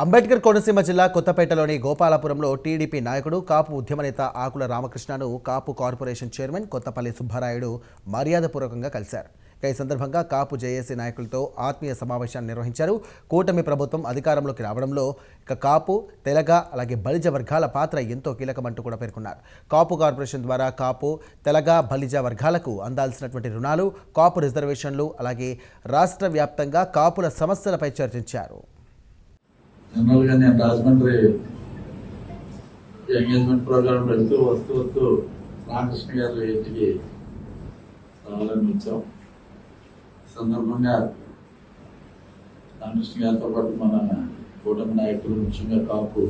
అంబేద్కర్ కోనసీమ జిల్లా కొత్తపేటలోని గోపాలపురంలో టీడీపీ నాయకుడు కాపు ఉద్యమ నేత ఆకుల రామకృష్ణను కాపు కార్పొరేషన్ చైర్మన్ కొత్తపల్లి సుబ్బారాయుడు మర్యాదపూర్వకంగా కలిశారు. ఈ సందర్భంగా కాపు జేఏసీ నాయకులతో ఆత్మీయ సమావేశాన్ని నిర్వహించారు. కూటమి ప్రభుత్వం అధికారంలోకి రావడంలో కాపు, తెలగ అలాగే బలిజ వర్గాల పాత్ర ఎంతో కీలకమంటూ కూడా పేర్కొన్నారు. కాపు కార్పొరేషన్ ద్వారా కాపు, తెలగ, బలిజ వర్గాలకు అందాల్సినటువంటి రుణాలు, కాపు రిజర్వేషన్లు అలాగే రాష్ట్ర వ్యాప్తంగా కాపుల సమస్యలపై చర్చించారు. జనరల్గా నేను రాజమండ్రి ఎంగేజ్మెంట్ ప్రోగ్రాం పెడుతూ వస్తూ రామకృష్ణ గారి ఇంటికి రావాలని వచ్చాం. సందర్భంగా రామకృష్ణ గారితో పాటు మన కూటమి నాయకులు, ముఖ్యంగా కాపు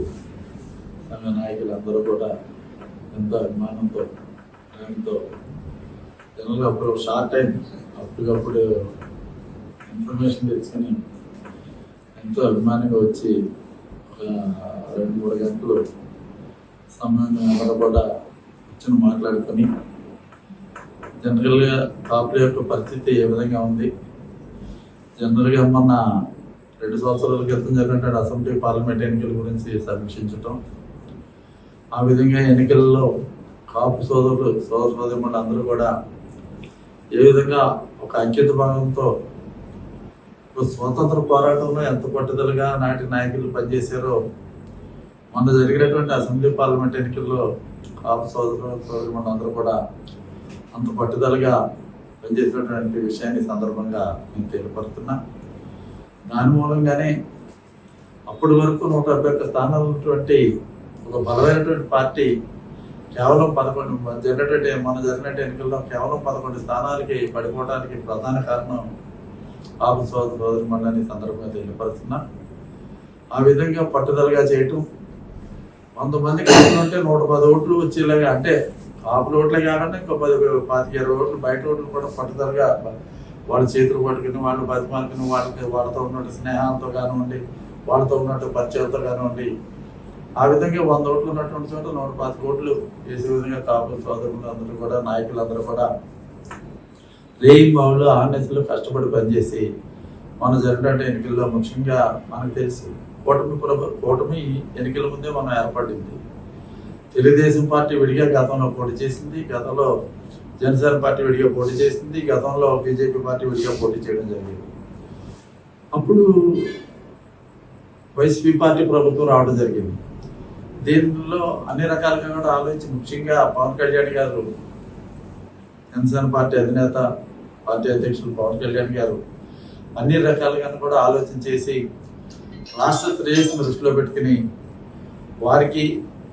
సంఘ నాయకులు అందరూ కూడా ఎంతో అభిమానంతో, ప్రేమతో జనరల్గా అప్పుడు షార్ట్ టైం అప్పటికప్పుడు ఇన్ఫర్మేషన్ తెచ్చుకొని ఎంతో అభిమానంగా వచ్చి ఒక 2-3 గంటలు సమయం అందరూ కూడా కూర్చొని మాట్లాడుకొని జనరల్గా కాపుల యొక్క పరిస్థితి ఏ విధంగా ఉంది, జనరల్గా మొన్న 2 సంవత్సరాల క్రితం జరిగినటువంటి అసెంబ్లీ పార్లమెంట్ ఎన్నికల గురించి సమీక్షించటం, ఆ విధంగా ఎన్నికల్లో కాపు సోదరులు అందరూ కూడా ఏ విధంగా ఒక ఐక్యత భావంతో స్వతంత్ర పోరాటంలో ఎంత పట్టుదలగా నాటి నాయకులు పనిచేశారో మొన్న జరిగినటువంటి అసెంబ్లీ పార్లమెంట్ ఎన్నికల్లో కాపు సోదరులు అందరూ కూడా అంత పట్టుదలగా పనిచేసినటువంటి విషయాన్ని సందర్భంగా నేను తెలియపరుస్తున్నా. దాని మూలంగానే అప్పటి వరకు 171 స్థానాలు ఉన్నటువంటి ఒక బలమైనటువంటి పార్టీ కేవలం 11 జరిగినటువంటి ఎన్నికల్లో కేవలం 11 స్థానాలకి పడిపోవడానికి ప్రధాన కారణం కాపు సోదరు మండలి సందర్భంగా తెలియపరుస్తున్నా. ఆ విధంగా పట్టుదలగా చేయటం, కొంతమందికి ఉంటే 110 ఓట్లు వచ్చేలాగా, అంటే కాపుల ఓట్లే కాకుండా ఇంకో 10-20 ఓట్లు బయట ఓట్లు కూడా పట్టుదలగా వాళ్ళ చేతులు పట్టుకుని, వాళ్ళు బతిమాలుకుని, వాళ్ళతో ఉన్నట్టు స్నేహాలతో కానివ్వండి, వాళ్ళతో ఉన్నట్టు పరిచయాలతో కానివ్వండి, ఆ విధంగా 100 ఓట్లు ఉన్నటువంటి చోట 125 ఓట్లు వేసే విధంగా కాపు సోదరులు అందరూ కూడా, నాయకులందరూ కూడా రేయి బావులు ఆర్నెస్లో కష్టపడి పనిచేసి మన జరిగినటువంటి ఎన్నికల్లో ముఖ్యంగా మనకు తెలుసు కూటమి ఎన్నికల ముందే మనం ఏర్పడింది. తెలుగుదేశం పార్టీ విడిగా గతంలో పోటీ చేసింది, గతంలో జనసేన పార్టీ విడిగా పోటీ చేసింది, గతంలో బీజేపీ పార్టీ విడిగా పోటీ చేయడం జరిగింది. అప్పుడు వైసీపీ పార్టీ ప్రభుత్వం రావడం జరిగింది. దీనిలో అన్ని రకాలుగా కూడా ఆలోచించి, ముఖ్యంగా పవన్ కళ్యాణ్ గారు, జనసేన పార్టీ అధినేత, పార్టీ అధ్యక్షులు పవన్ కళ్యాణ్ గారు అన్ని రకాలుగా కూడా ఆలోచన చేసి రాష్ట్ర శ్రేయస్సును దృష్టిలో పెట్టుకుని, వారికి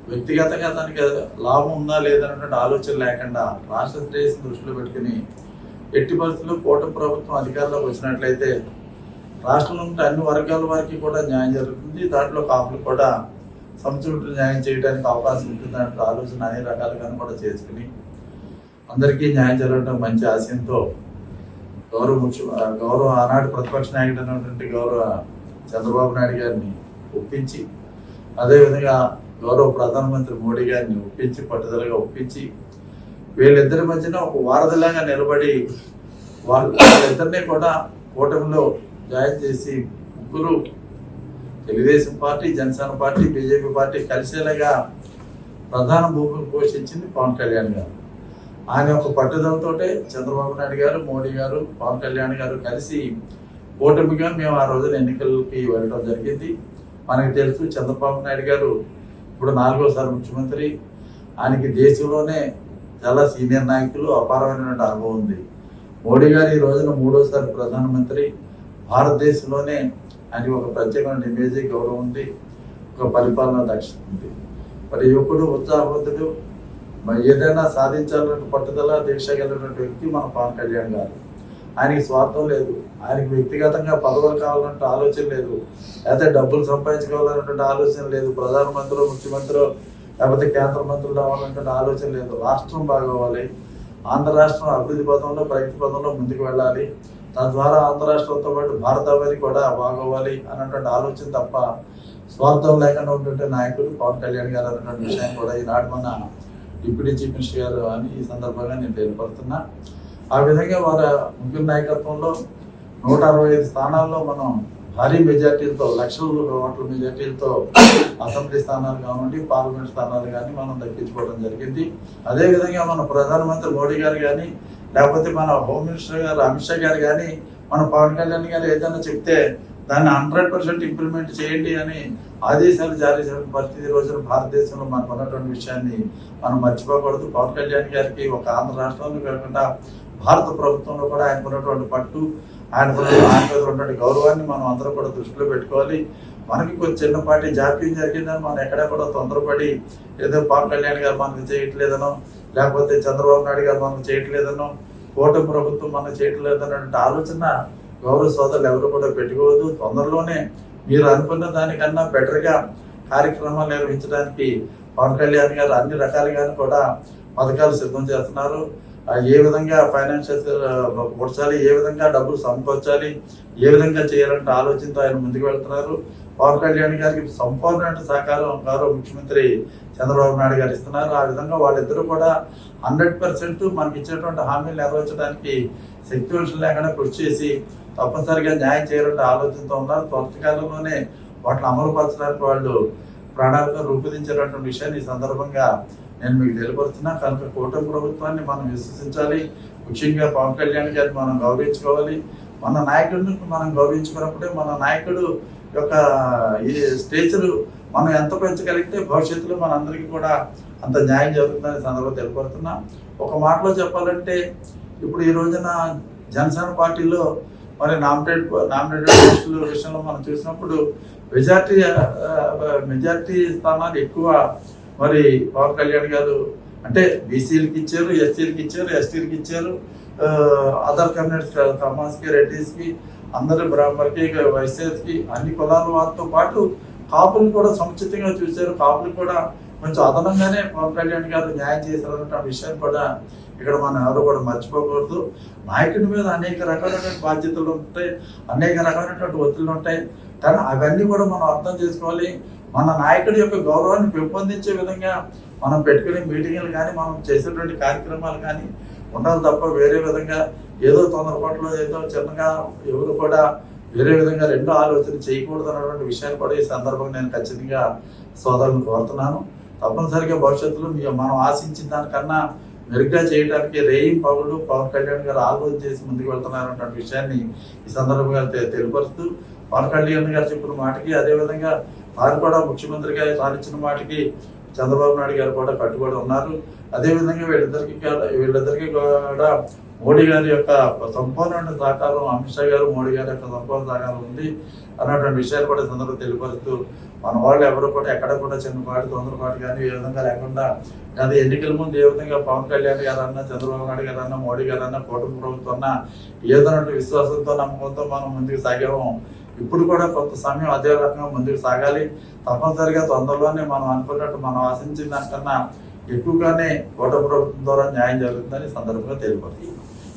వ్యక్తిగతంగా తనకి లాభం ఉందా లేదన్నటువంటి ఆలోచన లేకుండా రాష్ట్ర శ్రేయస్సును దృష్టిలో పెట్టుకుని ఎట్టి పరిస్థితుల్లో కూటమి ప్రభుత్వం అధికారంలోకి వచ్చినట్లయితే రాష్ట్రంలో ఉంటే అన్ని వర్గాల వారికి కూడా న్యాయం జరుగుతుంది, దాంట్లో కాపులకు కూడా సముచిత న్యాయం చేయడానికి అవకాశం ఉంటుంది అంటే ఆలోచన అన్ని రకాలుగా కూడా అందరికీ న్యాయం జరగడం మంచి ఆశయంతో గౌరవ ఆనాడు ప్రతిపక్ష నాయకుడు అయినటువంటి గౌరవ చంద్రబాబు నాయుడు గారిని ఒప్పించి, అదేవిధంగా గౌరవ ప్రధానమంత్రి మోడీ గారిని ఒప్పించి, పట్టుదలగా ఒప్పించి, వీళ్ళిద్దరి మధ్యన ఒక వారధిలాగా నిలబడి వాళ్ళిద్దరినీ కూడా కూటమిలో జాయిన్ చేసి ముగ్గురు Telugu Desam party, Janasena party, BJP party కలిసేలాగా ప్రధాన భూమిని పోషించింది పవన్ కళ్యాణ్ గారు. ఆయన యొక్క పట్టుదలతో చంద్రబాబు నాయుడు గారు, మోడీ గారు, పవన్ కళ్యాణ్ గారు కలిసి కూటమిగా మేము ఆ రోజున ఎన్నికలకి వెళ్ళడం జరిగింది. మనకు తెలుసు, చంద్రబాబు నాయుడు గారు ఇప్పుడు 4వసారి ముఖ్యమంత్రి. ఆయనకి దేశంలోనే చాలా సీనియర్ నాయకులు, అపారమైనటువంటి అనుభవం ఉంది. మోడీ గారు ఈ రోజున 3వసారి ప్రధానమంత్రి. భారతదేశంలోనే ఆయనకి ఒక ప్రత్యేకమైన ఇమేజ్, గౌరవం ఉంది, ఒక పరిపాలన దక్షత ఉంది. మరి యువకుడు, ఉత్సాహవంతుడు, మరి ఏదైనా సాధించాలన్న పట్టుదల, దీక్ష కలిగినటువంటి వ్యక్తి మన పవన్ కళ్యాణ్ గారు. ఆయనకి స్వార్థం లేదు, ఆయనకి వ్యక్తిగతంగా పదవులు కావాలంటే ఆలోచన లేదు, లేకపోతే డబ్బులు సంపాదించుకోవాలన్నటువంటి ఆలోచన లేదు, ప్రధానమంత్రి, ముఖ్యమంత్రి లేకపోతే కేంద్ర మంత్రులు అవ్వాలన్నటువంటి ఆలోచన లేదు. రాష్ట్రం బాగోవాలి, ఆంధ్ర రాష్ట్రం అభివృద్ధి పదంలో, ప్రగతి పదంలో ముందుకు వెళ్ళాలి, తద్వారా ఆంధ్ర రాష్ట్రంతో పాటు భారతావని కూడా బాగోవాలి అన్నటువంటి ఆలోచన తప్ప స్వార్థం లేకుండా ఉన్నటువంటి నాయకుడు పవన్ కళ్యాణ్ గారు అన్నటువంటి విషయాన్ని కూడా ఈనాడు మన డిప్యూటీ చీఫ్ మినిస్టర్ గారు అని ఈ సందర్భంగా నేను తెలియపడుతున్నా. ఆ విధంగా వారి ముఖ్య నాయకత్వంలో 165 స్థానాల్లో మనం భారీ మెజార్టీలతో లక్షల ఓట్ల మెజార్టీలతో అసెంబ్లీ స్థానాలు కానివ్వండి, పార్లమెంట్ స్థానాలు కానీ మనం దక్కించుకోవడం జరిగింది. అదేవిధంగా మన ప్రధానమంత్రి మోడీ గారు కానీ, లేకపోతే మన హోమ్ మినిస్టర్ గారు అమిత్ షా గారు కానీ, మన పవన్ కళ్యాణ్ గారు ఏదైనా చెప్తే దాన్ని 100% ఇంప్లిమెంట్ చేయండి అని ఆదేశాలు జారీ చేసిన పరిస్థితి రోజున భారతదేశంలో మనకు ఉన్నటువంటి విషయాన్ని మనం మర్చిపోకూడదు. పవన్ కళ్యాణ్ గారికి ఒక ఆంధ్ర రాష్ట్రంలో కాకుండా భారత ప్రభుత్వంలో కూడా ఆయనకు ఉన్నటువంటి పట్టు, ఆయన మీద ఉన్నటువంటి గౌరవాన్ని మనం అందరం కూడా దృష్టిలో పెట్టుకోవాలి. మనకి కొంచెం చిన్నపాటి జాప్యం జరిగిందని మనం ఎక్కడ కూడా తొందరపడి ఏదో పవన్ కళ్యాణ్ గారు మనకు చేయట్లేదనో, లేకపోతే చంద్రబాబు నాయుడు గారు మనకు చేయట్లేదనో, కూటమి ప్రభుత్వం మనకు చేయట్లేదన్నటువంటి ఆలోచన గౌరవ సోదరులు ఎవరు కూడా పెట్టుకోవద్దు. తొందరలోనే మీరు అనుకున్న దానికన్నా బెటర్గా కార్యక్రమాలు నిర్వహించడానికి పవన్ కళ్యాణ్ గారు అన్ని రకాలుగా కూడా పథకాలు సిద్ధం చేస్తున్నారు. ఏ విధంగా ఫైనాన్షియల్ కూర్చాలి, ఏ విధంగా డబ్బులు సమకూర్చాలి, ఏ విధంగా చేయాలంటే ఆలోచనతో ఆయన ముందుకు వెళ్తున్నారు. పవన్ కళ్యాణ్ గారికి సంపూర్ణ సహకారం గౌరవ ముఖ్యమంత్రి చంద్రబాబు నాయుడు గారు ఇస్తున్నారు. ఆ విధంగా వాళ్ళిద్దరూ కూడా 100% మనకి ఇచ్చినటువంటి హామీలు నెరవేర్చడానికి శక్తివంశం లేకుండా కృషి చేసి తప్పనిసరిగా న్యాయం చేయాలంటే ఆలోచనతో ఉన్నారు. త్వరితకాలంలోనే వాటిని అమలుపరచడానికి వాళ్ళు ప్రణాళిక రూపొందించేటటువంటి విషయాన్ని ఈ సందర్భంగా నేను మీకు తెలియపరుస్తున్నా. కనుక కూటమి ప్రభుత్వాన్ని మనం విశ్వసించాలి. ముఖ్యంగా పవన్ కళ్యాణ్ గారిని మనం గౌరవించుకోవాలి. మన నాయకుడిని మనం గౌరవించుకున్నప్పుడే మన నాయకుడు యొక్క ఈ స్టేచర్ మనం ఎంత పెంచగలిగితే భవిష్యత్తులో మనందరికీ కూడా అంత న్యాయం జరుగుతుందని సందర్భంగా తెలియపడుతున్నా. ఒక మాటలో చెప్పాలంటే ఇప్పుడు ఈ రోజున జనసేన పార్టీలో మరి నామినేటెడ్ పోస్టుల విషయంలో మనం చూసినప్పుడు మెజార్టీ స్థానాలు ఎక్కువ మరి పవన్ కళ్యాణ్ గారు అంటే బీసీలకి ఇచ్చారు, ఎస్సీలకి ఇచ్చారు, ఎస్టీలకి ఇచ్చారు, అదర్ కమ్యూనిటీస్ కమాస్కి, రెడ్డిస్కి, అందరూ బ్రాహ్మణులకి, వైశ్యకి, అన్ని కులాల వారితో పాటు కాపులు కూడా సముచితంగా చూశారు. కాపులు కూడా కొంచెం అదనంగానే పవన్ కళ్యాణ్ గారు న్యాయం చేశారన్న విషయాన్ని కూడా ఇక్కడ మనం ఎవరు కూడా మర్చిపోకూడదు. నాయకుడి మీద అనేక రకాలైన బాధ్యతలు ఉంటాయి, అనేక రకాలైనటువంటి ఒత్తిళ్ళు ఉంటాయి. కానీ అవన్నీ కూడా మనం అర్థం చేసుకోవాలి. మన నాయకుడి యొక్క గౌరవాన్ని పెంపొందించే విధంగా మనం పెట్టుకునే మీటింగ్లు కానీ, మనం చేసేటువంటి కార్యక్రమాలు కానీ ఉండాలి తప్ప వేరే విధంగా ఏదో తొందరపాటులో ఏదో చిన్నగా ఎవరు కూడా వేరే విధంగా రెండో ఆలోచన చేయకూడదు అన్నటువంటి విషయాన్ని కూడా ఈ సందర్భంగా నేను ఖచ్చితంగా సోదరులను కోరుతున్నాను. తప్పనిసరిగా భవిష్యత్తులో మనం ఆశించిన దానికన్నా మెరుగ్గా చేయడానికి రేయింగ్ పౌరులు పవన్ కళ్యాణ్ గారు ఆలోచన చేసి ముందుకు వెళ్తున్నారన్నటువంటి విషయాన్ని ఈ సందర్భంగా తెలియపరుస్తూ, పవన్ కళ్యాణ్ గారు చెప్పిన మాటకి అదేవిధంగా వారు కూడా ముఖ్యమంత్రిగా సాధించిన మాటకి చంద్రబాబు నాయుడు గారు కూడా కట్టుబడి ఉన్నారు. అదేవిధంగా వీళ్ళిద్దరికీ కూడా మోడీ గారి యొక్క సంపూర్ణ సహకారం, అమిత్ షా గారు మోడీ గారి యొక్క సంపూర్ణ సహకారం ఉంది అన్నటువంటి విషయాలు కూడా సందర్భంగా తెలియపరుస్తూ, మన వాళ్ళు ఎవరు కూడా ఎక్కడ కూడా చిన్నపాటి తొందరపాటు కానీ ఏ విధంగా లేకుండా గత ఎన్నికల ముందు ఏ విధంగా పవన్ కళ్యాణ్ గారు అన్నా, చంద్రబాబు నాయుడు గారు అన్నా, మోడీ గారు అన్నా, కూటమి ప్రభుత్వం అన్నా ఏదైనా విశ్వాసంతో నమ్మకంతో మనం ముందుకు సాగాము. ఇప్పుడు కూడా కొంత సమయం అదే రకంగా ముందుకు సాగాలి. తప్పనిసరిగా తొందరలోనే మనం అనుకున్నట్టు మనం ఆశించిన దానికన్నా ఎక్కువగానే కూటమి ప్రభుత్వం ద్వారా న్యాయం జరుగుతుందని సందర్భంగా తెలియపడుతుంది.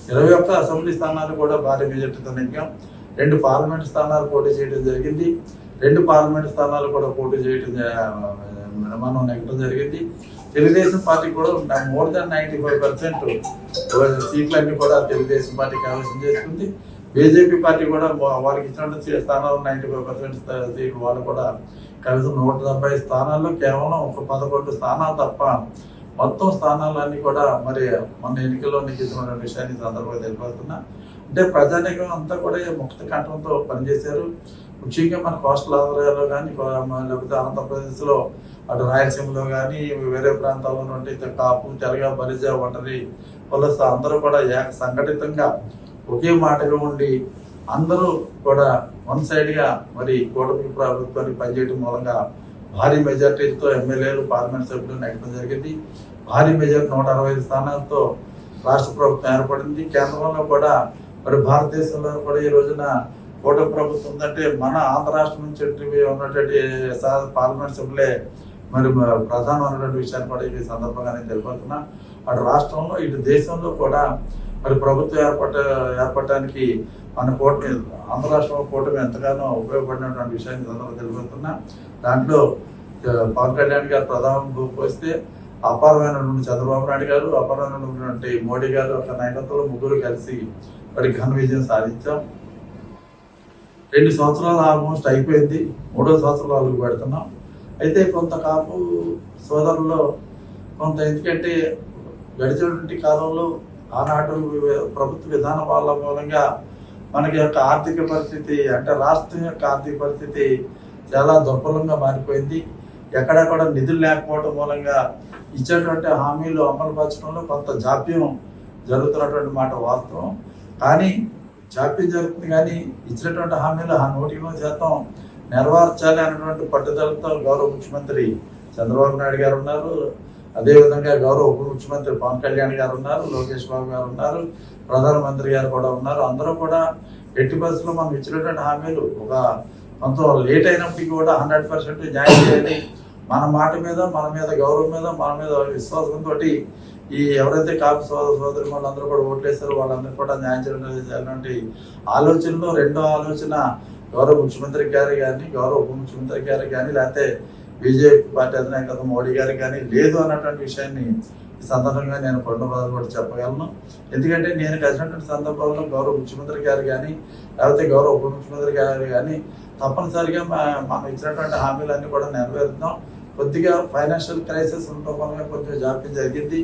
21 అసెంబ్లీ స్థానాలు కూడా భారీ మెజార్టీతో నెగ్గాం. 2 పార్లమెంట్ స్థానాలు పోటీ చేయడం జరిగింది. 2 పార్లమెంట్ స్థానాలు కూడా పోటీ చేయడం మనం నెగ్గడం జరిగింది. తెలుగుదేశం పార్టీ కూడా మోర్ దాన్ 95% సీట్లన్నీ కూడా తెలుగుదేశం పార్టీ కైవసం చేసుకుంది. బీజేపీ పార్టీ కూడా వాళ్ళకి ఇచ్చినటువంటి స్థానాలు 95% సీట్లు వాళ్ళు కూడా కనీసం 170 స్థానాల్లో కేవలం ఒక 11 స్థానాలు తప్ప మొత్తం స్థానాలన్నీ కూడా మరి మన ఎన్నికల్లో నెగ్గించిన విషయాన్ని సందర్భంగా తెలియపడుతున్నా. అంటే ప్రజానీకం అంతా కూడా ముక్త కంఠంతో పనిచేశారు. ముఖ్యంగా మన కోస్టల్ ఆంధ్రాలో కానీ, లేకపోతే ఆంధ్రప్రదేశ్లో అటు రాయలసీమలో కానీ, వేరే ప్రాంతాల్లో నుండి కాపు, తెలగ, బలిజ, ఒంటరి వలస అందరూ కూడా సంఘటితంగా ఒకే మాటగా ఉండి అందరూ కూడా వన్ సైడ్గా మరి కూటమి ప్రభుత్వానికి పనిచేయడం మూలంగా భారీ మెజార్టీలతో ఎమ్మెల్యేలు, పార్లమెంట్ సభ్యులు నెగ్గడం జరిగింది. భారీ మెజార్టీ 165 స్థానాలతో రాష్ట్ర ప్రభుత్వం ఏర్పడింది. కేంద్రంలో కూడా మరి భారతదేశంలో కూడా ఈ రోజున కూటమి ప్రభుత్వం ఉందంటే మన ఆంధ్ర రాష్ట్రం నుంచి ఉన్నటువంటి పార్లమెంట్ సభ్యులే మరి ప్రధానమైనటువంటి విషయాన్ని కూడా ఈ సందర్భంగా నేను తెలియపడుతున్నా. అటు రాష్ట్రంలో ఇటు దేశంలో కూడా మరి ప్రభుత్వం ఏర్పడటానికి మన కూటమి ఆంధ్ర రాష్ట్రంలో కూటమి ఎంతగానో ఉపయోగపడినటువంటి విషయాన్ని సందర్భంగా తెలియపడుతున్నా. దాంట్లో పవన్ కళ్యాణ్ గారు ప్రధాన పోస్తే అపారమైనటువంటి చంద్రబాబు నాయుడు గారు, అపారమైనటువంటి మోడీ గారు ఒక నాయకత్వంలో ముగ్గురు కలిసి మరి ఘన విజయం సాధించాం. 2 సంవత్సరాలు ఆల్మోస్ట్ అయిపోయింది, 3వ సంవత్సరంలో అడుగు పెడుతున్నాం. అయితే కొంత కాపు సోదరుల్లో కొంత, ఎందుకంటే గడిచినటువంటి కాలంలో ఆనాటి ప్రభుత్వ విధానం వాళ్ళ మూలంగా మనకి యొక్క ఆర్థిక పరిస్థితి, అంటే రాష్ట్రం యొక్క ఆర్థిక పరిస్థితి చాలా దుర్బలంగా మారిపోయింది. ఎక్కడెక్కడ నిధులు లేకపోవడం మూలంగా ఇచ్చేటువంటి హామీలు అమలు పరచడంలో కొంత జాప్యం జరుగుతున్నటువంటి మాట వాస్తవం. కానీ జాప్యం జరుగుతుంది, కానీ ఇచ్చినటువంటి హామీలు 100% నెరవేర్చాలి అనేటువంటి పట్టుదలతో గౌరవ ముఖ్యమంత్రి చంద్రబాబు నాయుడు గారు ఉన్నారు. అదేవిధంగా గౌరవ ఉప ముఖ్యమంత్రి పవన్ కళ్యాణ్ గారు ఉన్నారు, లోకేష్ బాబు గారు ఉన్నారు, ప్రధానమంత్రి గారు కూడా ఉన్నారు. అందరూ కూడా ఎట్టి పరిస్థితుల్లో మనం ఇచ్చినటువంటి హామీలు ఒక కొంత లేట్ అయినప్పటికీ కూడా 100% న్యాయం చేయాలి. మన మాట మీద, మన మీద గౌరవం మీద, మన మీద విశ్వాసంతో ఈ ఎవరైతే కాపు సోదరి వాళ్ళందరూ కూడా ఓట్లేస్తారో వాళ్ళందరూ కూడా న్యాయం చేయాలనేటువంటి ఆలోచనలో రెండో ఆలోచన గౌరవ ముఖ్యమంత్రి గారు కానీ, గౌరవ ఉప ముఖ్యమంత్రి గారు కానీ, లేకపోతే బీజేపీ పార్టీ అధినేత మోడీ గారు కానీ లేదు అన్నటువంటి విషయాన్ని ఈ సందర్భంగా నేను కొండబాబు కూడా చెప్పగలను. ఎందుకంటే నేను కలిసినటువంటి సందర్భంలో గౌరవ ముఖ్యమంత్రి గారు కానీ, లేకపోతే గౌరవ ఉప ముఖ్యమంత్రి గారు కానీ తప్పనిసరిగా మనం ఇచ్చినటువంటి హామీలన్నీ కూడా నెరవేరుతున్నాం. కొద్దిగా ఫైనాన్షియల్ క్రైసిస్ ఉండటం వల్ల కొంచెం జాప్యం జరిగింది.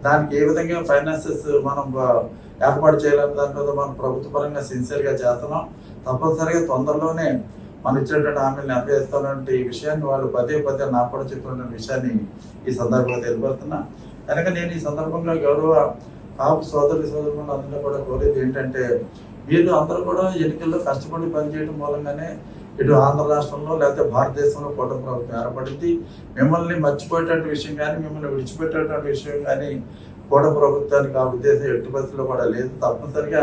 దానికి ఏ విధంగా ఫైనాన్సెస్ మనం ఏర్పాటు చేయాలని దాని మీద మనం ప్రభుత్వ పరంగా సిన్సియర్గా చేస్తున్నాం. తప్పనిసరిగా తొందరలోనే మనం ఇచ్చినటువంటి హామీలు నెరవేరుస్తున్నటువంటి విషయాన్ని వాళ్ళు పదే నాకు కూడా చెప్పినటువంటి విషయాన్ని ఈ సందర్భంగా తెలియపడుతున్నా. కనుక నేను ఈ సందర్భంగా గౌరవ కాపు సోదరులు అందరూ కూడా కోరేది ఏంటంటే, మీరు అందరూ కూడా ఎన్నికల్లో కష్టపడి పనిచేయడం మూలంగానే ఇటు ఆంధ్ర రాష్ట్రంలో లేకపోతే భారతదేశంలో కూటమి ప్రభుత్వం ఏర్పడింది. మిమ్మల్ని మర్చిపోయేటువంటి విషయం కానీ, మిమ్మల్ని విడిచిపెట్టేటువంటి విషయం కానీ కూటమి ప్రభుత్వానికి ఆ ఉద్దేశం ఎట్టి పరిస్థితుల్లో కూడా లేదు. తప్పనిసరిగా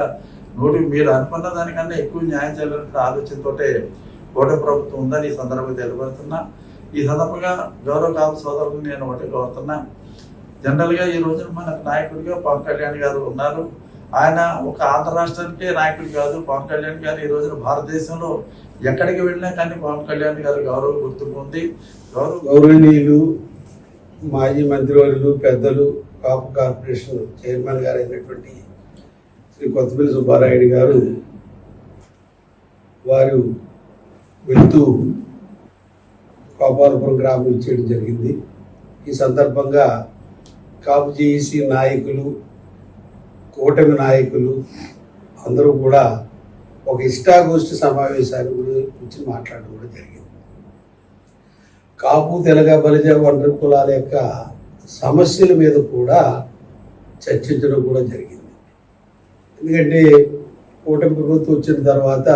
మీరు అనుకున్న దానికన్నా ఎక్కువ న్యాయం చేయాలనే ఆలోచనతోటే కూటమి ప్రభుత్వం ఉందని ఈ సందర్భంగా తెలియబడుతున్నా. ఈ సందర్భంగా గౌరవ కాపు సోదరులు నేను ఒకటి కోరుతున్నా. జనరల్గా ఈ రోజున మనకు నాయకుడిగా పవన్ కళ్యాణ్ గారు ఉన్నారు. ఆయన ఒక ఆంధ్ర రాష్ట్రానికే నాయకుడు కాదు. పవన్ కళ్యాణ్ గారు ఈ రోజున భారతదేశంలో ఎక్కడికి వెళ్ళినా కానీ పవన్ కళ్యాణ్ గారు గౌరవం గుర్తుకు ఉంది. గౌరవనీయులు మాజీ మంత్రివర్యులు, పెద్దలు, కాపు కార్పొరేషన్ చైర్మన్ గారు అయినటువంటి శ్రీ కొత్తపల్లి సుబ్బారాయుడు గారు వారు వెళ్తూ గోపాలపురం గ్రామం ఇచ్చేయడం జరిగింది. ఈ సందర్భంగా కాపు జేఏసీ నాయకులు, కూటమి నాయకులు అందరూ కూడా ఒక ఇష్టాగోష్ఠి సమావేశాన్ని గురించి మాట్లాడడం కూడా జరిగింది. కాపు, తెలగ, బలిజ, ఒంటరి కులాల యొక్క సమస్యల మీద కూడా చర్చించడం కూడా జరిగింది. ఎందుకంటే కూటమి ప్రభుత్వం వచ్చిన తర్వాత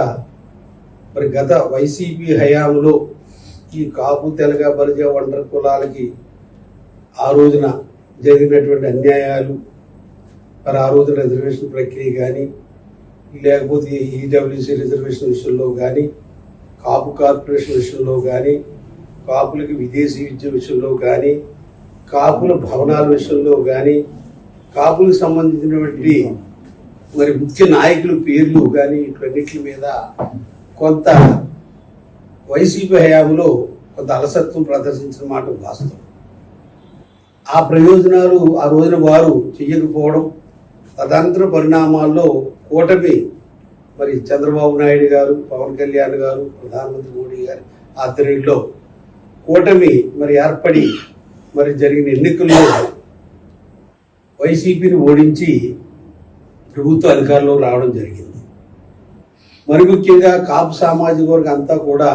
మరి గత వైసీపీ హయాంలో ఈ కాపు, తెలగ, బలిజ, ఒంటరి కులాలకి ఆ రోజున జరిగినటువంటి అన్యాయాలు, మరి ఆ రోజున రిజర్వేషన్ ప్రక్రియ కానీ, లేకపోతే ఈడబ్ల్యూసీ రిజర్వేషన్ విషయంలో కానీ, కాపు కార్పొరేషన్ విషయంలో కానీ, కాపులకి విదేశీ విద్య విషయంలో కానీ, కాపుల భవనాల విషయంలో కానీ, కాపులకు సంబంధించినటువంటి మరి ముఖ్య నాయకుల పేర్లు కానీ, ఇట్లన్నిటి మీద కొంత వైసీపీ హయాంలో కొంత అలసత్వం ప్రదర్శించిన మాట వాస్తవం. ఆ ప్రయోజనాలు ఆ రోజున వారు చెయ్యకపోవడం, తదనంతర పరిణామాల్లో కూటమి మరి చంద్రబాబు నాయుడు గారు, పవన్ కళ్యాణ్ గారు, ప్రధానమంత్రి మోడీ గారి ఆధ్వర్యంలో కూటమి మరి ఏర్పడి మరి జరిగిన ఎన్నికల్లో వైసీపీని ఓడించి ప్రభుత్వ అధికారంలో రావడం జరిగింది. మరి ముఖ్యంగా కాపు సామాజిక వర్గం అంతా కూడా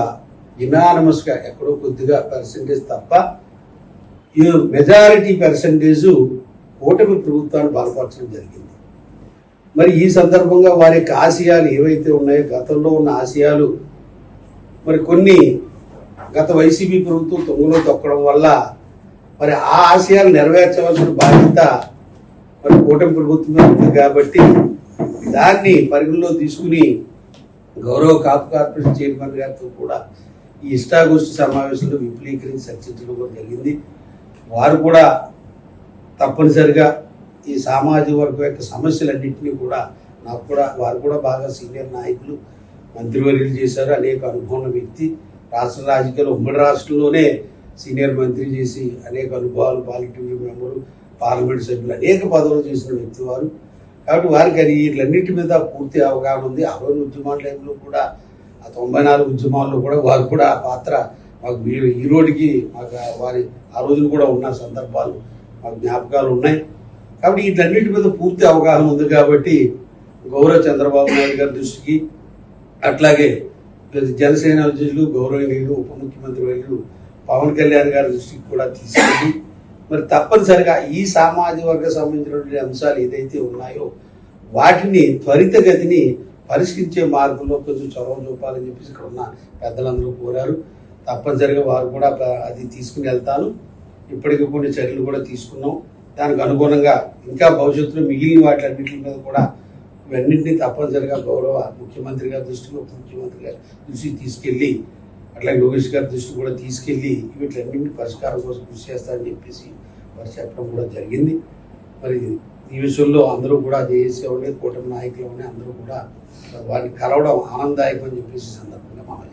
యునానిమస్గా ఎక్కడో కొద్దిగా పర్సెంటేజ్ తప్ప ఈ మెజారిటీ పర్సెంటేజ్ కూటమి ప్రభుత్వాన్ని బలపరచడం జరిగింది. మరి ఈ సందర్భంగా వారి యొక్క ఆశయాలు ఏవైతే ఉన్నాయో, గతంలో ఉన్న ఆశయాలు మరి కొన్ని గత వైసీపీ ప్రభుత్వం తొంగలో తొక్కడం వల్ల మరి ఆ ఆశయాలు నెరవేర్చవలసిన బాధ్యత మరి కూటమి ప్రభుత్వమే ఉంది. కాబట్టి దాన్ని పరిగణలో తీసుకుని గౌరవ కాపు కార్పొరేషన్ చైర్మన్ గారితో కూడా ఈ ఇష్టాగోష్ఠి సమావేశంలో విపులీకరించి చర్చించడం కూడా జరిగింది. వారు కూడా తప్పనిసరిగా ఈ సామాజిక వర్గం యొక్క సమస్యలన్నింటినీ కూడా వారు కూడా బాగా సీనియర్ నాయకులు, మంత్రివర్యులు చేశారు. అనేక అనుభవం వ్యక్తి, రాష్ట్ర రాజకీయాలు ఉమ్మడి రాష్ట్రంలోనే సీనియర్ మంత్రి చేసి అనేక అనుభవాలు, పాలిటివ్ మెంబరు, పార్లమెంట్ సభ్యులు, అనేక పదవులు చేసిన వ్యక్తి వారు. కాబట్టి వారికి అది వీటన్నిటి మీద పూర్తి అవగాహన ఉంది. ఆ రోజు ఉద్యమాల టైంలో కూడా ఆ 94 ఉద్యమాల్లో కూడా వారు కూడా ఆ పాత్ర మాకు ఈ రోజుకి మాకు వారి ఆ రోజులు కూడా ఉన్న సందర్భాలు మాకు జ్ఞాపకాలు ఉన్నాయి. కాబట్టి వీటన్నిటి మీద పూర్తి అవగాహన ఉంది కాబట్టి గౌరవ చంద్రబాబు నాయుడు గారి దృష్టికి, అట్లాగే జనసేన అధ్యక్షులు గౌరవనీయులు ఉప ముఖ్యమంత్రి వర్యులు పవన్ కళ్యాణ్ గారి దృష్టికి కూడా తీసుకెళ్ళి మరి తప్పనిసరిగా ఈ సామాజిక వర్గ సంబంధించినటువంటి అంశాలు ఏదైతే ఉన్నాయో వాటిని త్వరితగతిని పరిష్కరించే మార్గంలో కొంచెం చొరవ చూపాలని చెప్పేసి ఇక్కడ ఉన్న పెద్దలందరూ కోరారు. తప్పనిసరిగా వారు కూడా అది తీసుకుని వెళ్తాను. ఇప్పటికీ కొన్ని చర్యలు కూడా తీసుకున్నాం. దానికి అనుగుణంగా ఇంకా భవిష్యత్తులో మిగిలిన వాటిలన్నింటి మీద కూడా ఇవన్నింటినీ తప్పనిసరిగా గౌరవ ముఖ్యమంత్రి గారి దృష్టికి, ఉప ముఖ్యమంత్రి గారి దృష్టికి తీసుకెళ్ళి, అట్లాగే లోకేష్ గారి దృష్టికి కూడా తీసుకెళ్ళి వీటిలన్నింటినీ పరిష్కారం కోసం కృషి చేస్తారని చెప్పేసి వారు చెప్పడం కూడా జరిగింది. మరి ఈ విషయంలో అందరూ కూడా జేఏసీ కూటమి నాయకులు అందరూ కూడా వారిని కలవడం ఆనందదాయకం అని చెప్పేసి సందర్భంగా మనం